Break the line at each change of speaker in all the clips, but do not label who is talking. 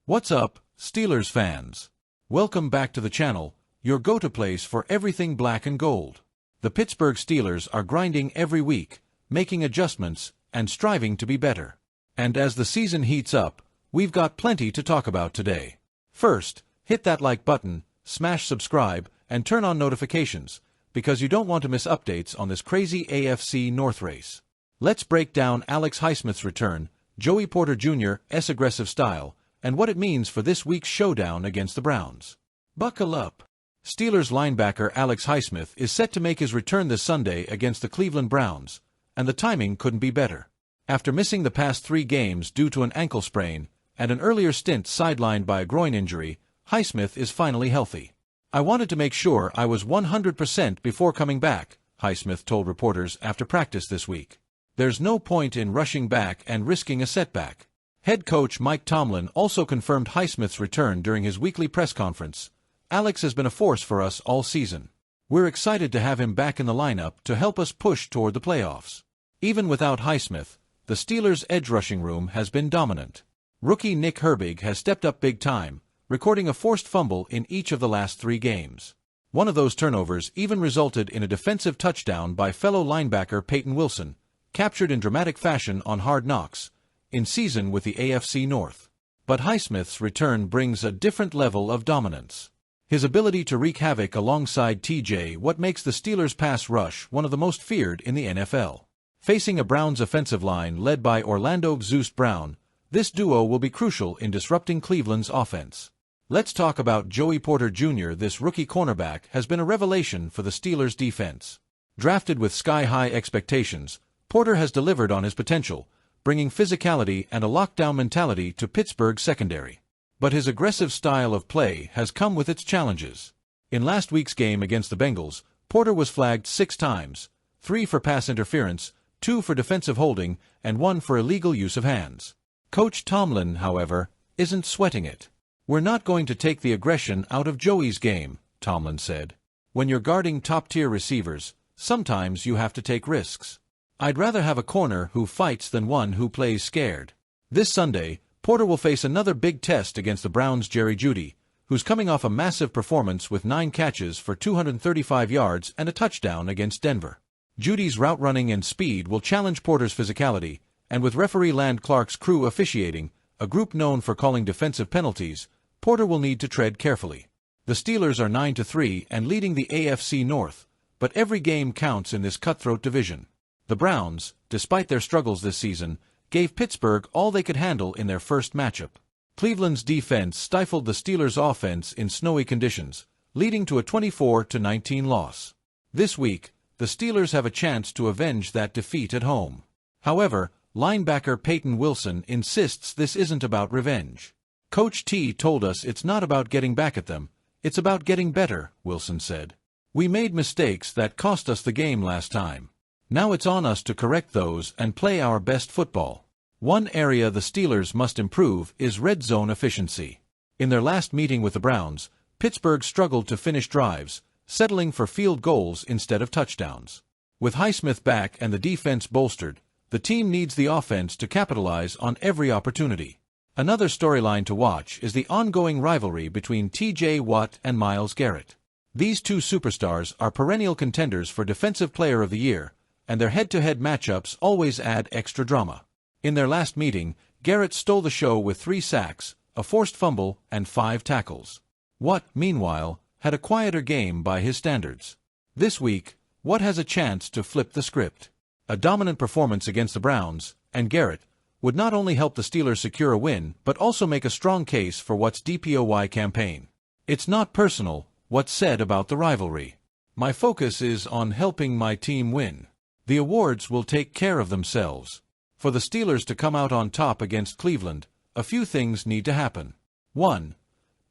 What's up, Steelers fans? Welcome back to the channel, your go-to place for everything black and gold. The Pittsburgh Steelers are grinding every week, making adjustments, and striving to be better. And as the season heats up, we've got plenty to talk about today. First, hit that like button, smash subscribe, and turn on notifications, because you don't want to miss updates on this crazy AFC North race. Let's break down Alex Highsmith's return, Joey Porter Jr.'s aggressive style, and what it means for this week's showdown against the Browns. Buckle up. Steelers linebacker Alex Highsmith is set to make his return this Sunday against the Cleveland Browns, and the timing couldn't be better. After missing the past 3 games due to an ankle sprain and an earlier stint sidelined by a groin injury, Highsmith is finally healthy. "I wanted to make sure I was 100% before coming back," Highsmith told reporters after practice this week. "There's no point in rushing back and risking a setback." Head coach Mike Tomlin also confirmed Highsmith's return during his weekly press conference. "Alex has been a force for us all season. We're excited to have him back in the lineup to help us push toward the playoffs." Even without Highsmith, the Steelers' edge rushing room has been dominant. Rookie Nick Herbig has stepped up big time, recording a forced fumble in each of the last 3 games. One of those turnovers even resulted in a defensive touchdown by fellow linebacker Peyton Wilson, captured in dramatic fashion on Hard Knocks, in season with the AFC North. But Highsmith's return brings a different level of dominance. His ability to wreak havoc alongside TJ what makes the Steelers' pass rush one of the most feared in the NFL. Facing a Browns offensive line led by Orlando Zeus Brown, this duo will be crucial in disrupting Cleveland's offense. Let's talk about Joey Porter Jr. This rookie cornerback has been a revelation for the Steelers' defense. Drafted with sky-high expectations, Porter has delivered on his potential, bringing physicality and a lockdown mentality to Pittsburgh's secondary. But his aggressive style of play has come with its challenges. In last week's game against the Bengals, Porter was flagged 6 times, 3 for pass interference, 2 for defensive holding, and 1 for illegal use of hands. Coach Tomlin, however, isn't sweating it. "We're not going to take the aggression out of Joey's game," Tomlin said. "When you're guarding top-tier receivers, sometimes you have to take risks. I'd rather have a corner who fights than one who plays scared." This Sunday, Porter will face another big test against the Browns' Jerry Jeudy, who's coming off a massive performance with 9 catches for 235 yards and a touchdown against Denver. Judy's route running and speed will challenge Porter's physicality, and with referee Land Clark's crew officiating, a group known for calling defensive penalties, Porter will need to tread carefully. The Steelers are 9-3 and leading the AFC North, but every game counts in this cutthroat division. The Browns, despite their struggles this season, gave Pittsburgh all they could handle in their first matchup. Cleveland's defense stifled the Steelers' offense in snowy conditions, leading to a 24-19 loss. This week, the Steelers have a chance to avenge that defeat at home. However, linebacker Peyton Wilson insists this isn't about revenge. "Coach T told us it's not about getting back at them, it's about getting better," Wilson said. "We made mistakes that cost us the game last time. Now it's on us to correct those and play our best football." One area the Steelers must improve is red zone efficiency. In their last meeting with the Browns, Pittsburgh struggled to finish drives, settling for field goals instead of touchdowns. With Highsmith back and the defense bolstered, the team needs the offense to capitalize on every opportunity. Another storyline to watch is the ongoing rivalry between TJ Watt and Myles Garrett. These 2 superstars are perennial contenders for Defensive Player of the Year, and their head-to-head matchups always add extra drama. In their last meeting, Garrett stole the show with 3 sacks, a forced fumble, and 5 tackles. Watt, meanwhile, had a quieter game by his standards. This week, Watt has a chance to flip the script. A dominant performance against the Browns, and Garrett, would not only help the Steelers secure a win but also make a strong case for Watt's DPOY campaign. "It's not personal," Watt said about the rivalry. "My focus is on helping my team win. The awards will take care of themselves." For the Steelers to come out on top against Cleveland, a few things need to happen. 1.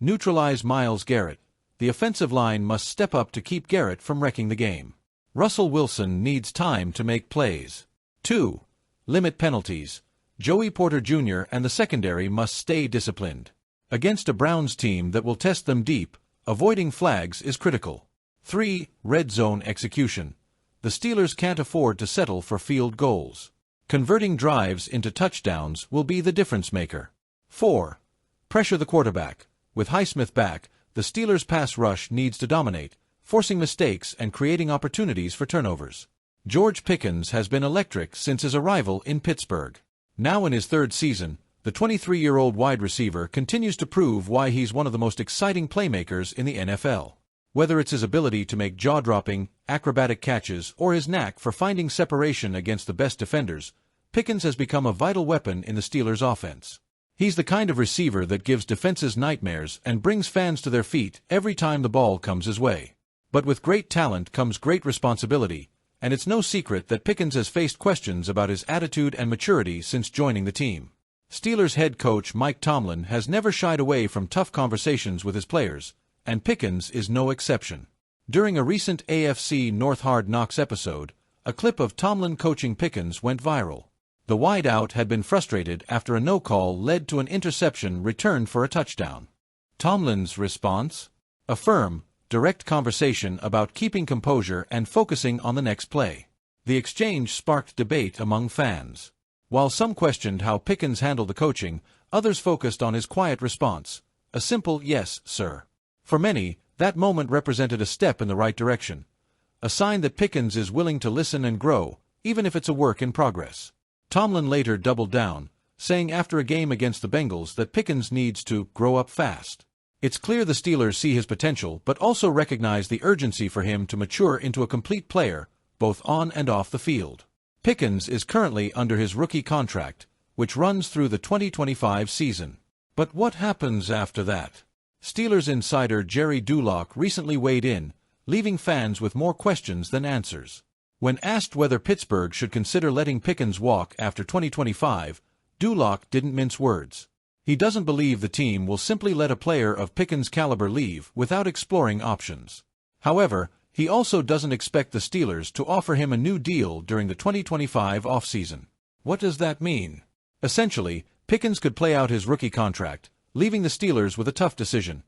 Neutralize Myles Garrett. The offensive line must step up to keep Garrett from wrecking the game. Russell Wilson needs time to make plays. 2. Limit penalties. Joey Porter Jr. and the secondary must stay disciplined. Against a Browns team that will test them deep, avoiding flags is critical. 3. Red zone execution. The Steelers can't afford to settle for field goals. Converting drives into touchdowns will be the difference maker. 4. Pressure the quarterback. With Highsmith back, the Steelers' pass rush needs to dominate, forcing mistakes and creating opportunities for turnovers. George Pickens has been electric since his arrival in Pittsburgh. Now in his third season, the 23-year-old wide receiver continues to prove why he's one of the most exciting playmakers in the NFL. Whether it's his ability to make jaw-dropping, acrobatic catches or his knack for finding separation against the best defenders, Pickens has become a vital weapon in the Steelers' offense. He's the kind of receiver that gives defenses nightmares and brings fans to their feet every time the ball comes his way. But with great talent comes great responsibility, and it's no secret that Pickens has faced questions about his attitude and maturity since joining the team. Steelers head coach Mike Tomlin has never shied away from tough conversations with his players, and Pickens is no exception. During a recent AFC North Hard Knocks episode, a clip of Tomlin coaching Pickens went viral. The wideout had been frustrated after a no-call led to an interception returned for a touchdown. Tomlin's response? A firm, direct conversation about keeping composure and focusing on the next play. The exchange sparked debate among fans. While some questioned how Pickens handled the coaching, others focused on his quiet response, a simple "yes, sir." For many, that moment represented a step in the right direction, a sign that Pickens is willing to listen and grow, even if it's a work in progress. Tomlin later doubled down, saying after a game against the Bengals that Pickens needs to grow up fast. It's clear the Steelers see his potential but also recognize the urgency for him to mature into a complete player, both on and off the field. Pickens is currently under his rookie contract, which runs through the 2025 season. But what happens after that? Steelers insider Jerry Dulock recently weighed in, leaving fans with more questions than answers. When asked whether Pittsburgh should consider letting Pickens walk after 2025, Dulock didn't mince words. He doesn't believe the team will simply let a player of Pickens' caliber leave without exploring options. However, he also doesn't expect the Steelers to offer him a new deal during the 2025 offseason. What does that mean? Essentially, Pickens could play out his rookie contract, leaving the Steelers with a tough decision: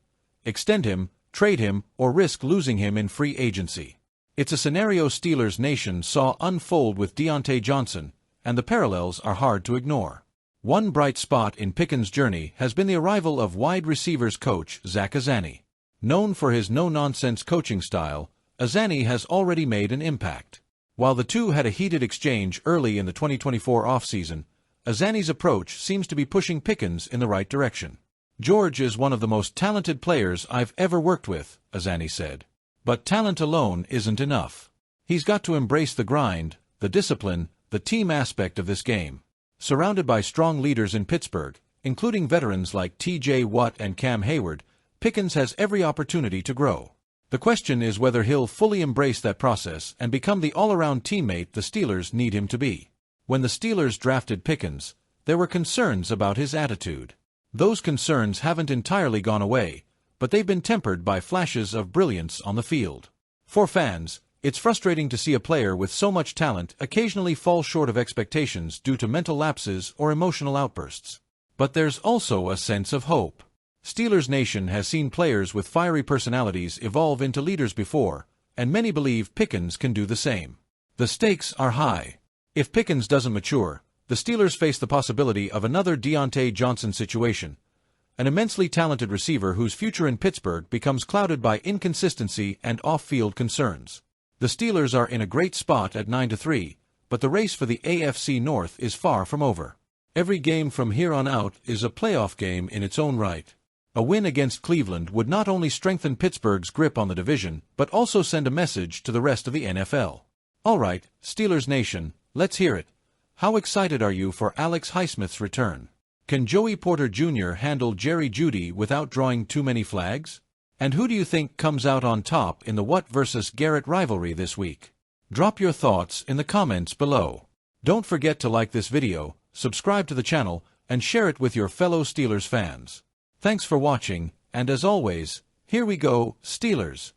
extend him, trade him, or risk losing him in free agency. It's a scenario Steelers Nation saw unfold with Diontae Johnson, and the parallels are hard to ignore. One bright spot in Pickens' journey has been the arrival of wide receivers coach Zach Azzanni. Known for his no-nonsense coaching style, Azzanni has already made an impact. While the two had a heated exchange early in the 2024 offseason, Azzanni's approach seems to be pushing Pickens in the right direction. "George is one of the most talented players I've ever worked with," Azzanni said. "But talent alone isn't enough. He's got to embrace the grind, the discipline, the team aspect of this game." Surrounded by strong leaders in Pittsburgh, including veterans like T.J. Watt and Cam Hayward, Pickens has every opportunity to grow. The question is whether he'll fully embrace that process and become the all-around teammate the Steelers need him to be. When the Steelers drafted Pickens, there were concerns about his attitude. Those concerns haven't entirely gone away, but they've been tempered by flashes of brilliance on the field. For fans, it's frustrating to see a player with so much talent occasionally fall short of expectations due to mental lapses or emotional outbursts. But there's also a sense of hope. Steelers Nation has seen players with fiery personalities evolve into leaders before, and many believe Pickens can do the same. The stakes are high. If Pickens doesn't mature, the Steelers face the possibility of another Diontae Johnson situation, an immensely talented receiver whose future in Pittsburgh becomes clouded by inconsistency and off-field concerns. The Steelers are in a great spot at 9-3, but the race for the AFC North is far from over. Every game from here on out is a playoff game in its own right. A win against Cleveland would not only strengthen Pittsburgh's grip on the division, but also send a message to the rest of the NFL. All right, Steelers Nation, let's hear it. How excited are you for Alex Highsmith's return? Can Joey Porter Jr. handle Jerry Jeudy without drawing too many flags? And who do you think comes out on top in the Watt vs. Garrett rivalry this week? Drop your thoughts in the comments below. Don't forget to like this video, subscribe to the channel, and share it with your fellow Steelers fans. Thanks for watching, and as always, here we go, Steelers.